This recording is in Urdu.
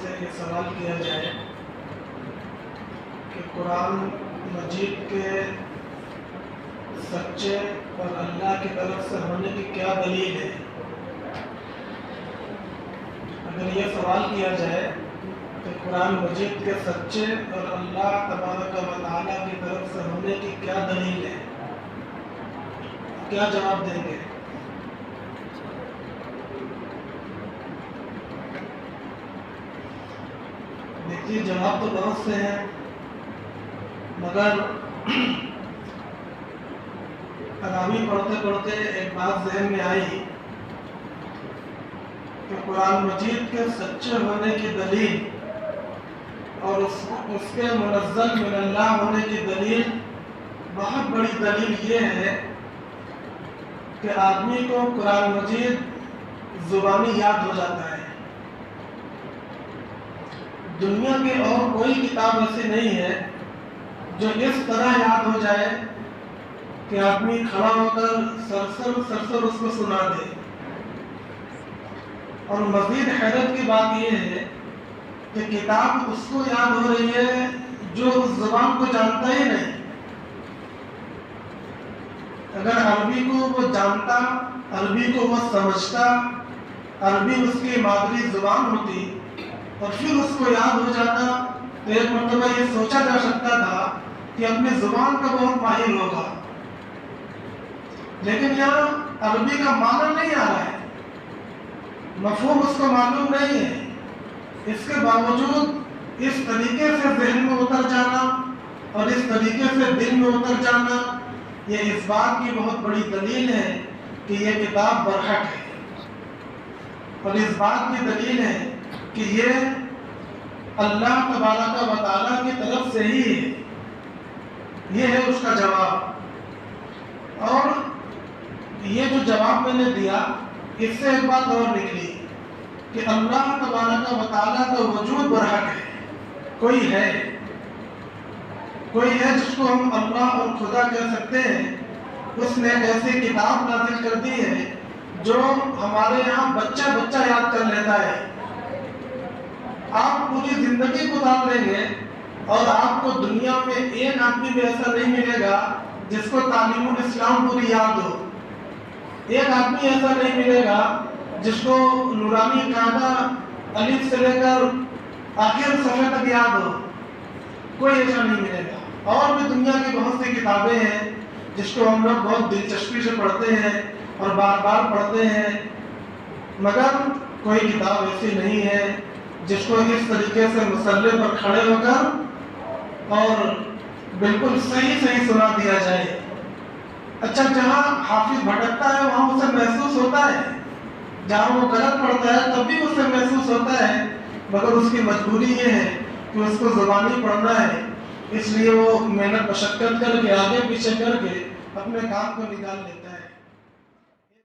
سے یہ سوال کیا جائے کہ قرآن مجید کے سچے اور اللہ کی طرف سے ہونے کی کیا دلیل ہے؟ اگر یہ سوال کیا جائے کہ قرآن مجید کے سچے اور اللہ تبارک و تعالیٰ کی طرف سے ہونے کی کیا دلیل ہے، کیا جواب دیں گے؟ دیکھیے، جواب تو بہت سے ہیں، مگر تراویح پڑھتے پڑھتے ایک بات ذہن میں آئی کہ قرآن مجید کے سچے ہونے کی دلیل اور اس کے منزل من اللہ ہونے کی دلیل، بہت بڑی دلیل یہ ہے کہ آدمی کو قرآن مجید زبانی یاد ہو جاتا ہے۔ دنیا کی اور کوئی کتاب ایسی نہیں ہے جو اس طرح یاد ہو جائے کہ آدمی کھڑا ہو کر سرسر اس کو سنا دے۔ اور مزید حیرت کی بات یہ ہے کہ کتاب اس کو یاد ہو رہی ہے جو اس زبان کو جانتا ہی نہیں۔ اگر عربی کو وہ جانتا، عربی کو وہ سمجھتا، عربی اس کی مادری زبان ہوتی اور پھر اس کو یاد ہو جاتا تو ایک مرتبہ یہ سوچا جا سکتا تھا کہ اپنی زبان کا بہت ماہر ہوگا، لیکن یہاں عربی کا معنی نہیں آ رہا ہے، مفہوم اس کو معلوم نہیں ہے۔ اس کے باوجود اس طریقے سے ذہن میں اتر جانا اور اس طریقے سے دل میں اتر جانا، یہ اس بات کی بہت بڑی دلیل ہے کہ یہ کتاب برحق ہے، اور اس بات کی دلیل ہے کہ یہ اللہ تبارک و تعالیٰ کی طرف سے ہی ہے۔ یہ ہے اس کا جواب۔ اور یہ جو جواب میں نے دیا، اس سے ایک بات اور نکلی کہ اللہ تبارک و تعالیٰ کا وجود برحق ہے، کوئی ہے جس کو ہم اللہ اور خدا کہہ سکتے ہیں۔ اس نے ایسی کتاب نازل کر دی ہے جو ہمارے یہاں بچہ یاد کر لیتا ہے۔ آپ پوری زندگی گزار لیں گے اور آپ کو دنیا میں ایک آدمی بھی ایسا نہیں ملے گا جس کو تعلیم الاسلام پوری یاد ہو، ایک آدمی ایسا نہیں ملے گا جس کو نورانی قاعدہ الف سے لے کر آخر صفحے تک یاد ہو، کوئی ایسا نہیں ملے گا۔ اور بھی دنیا کی بہت سی کتابیں ہیں جس کو ہم لوگ بہت دلچسپی سے پڑھتے ہیں اور بار بار پڑھتے ہیں، مگر کوئی کتاب ایسی نہیں ہے جس کو اس طریقے سے مسلح پر کھڑے ہو کر اور بالکل صحیح سنا دیا جائے۔ اچھا، جہاں حافظ بھٹکتا ہے وہاں اسے محسوس ہوتا ہے، جہاں وہ غلط پڑھتا ہے تب بھی اسے محسوس ہوتا ہے، مگر اس کی مجبوری یہ ہے کہ اس کو زبانی پڑھنا ہے، اس لیے وہ محنت مشقت کر کے آگے پیچھے کر کے اپنے کام کو نکال لیتا ہے۔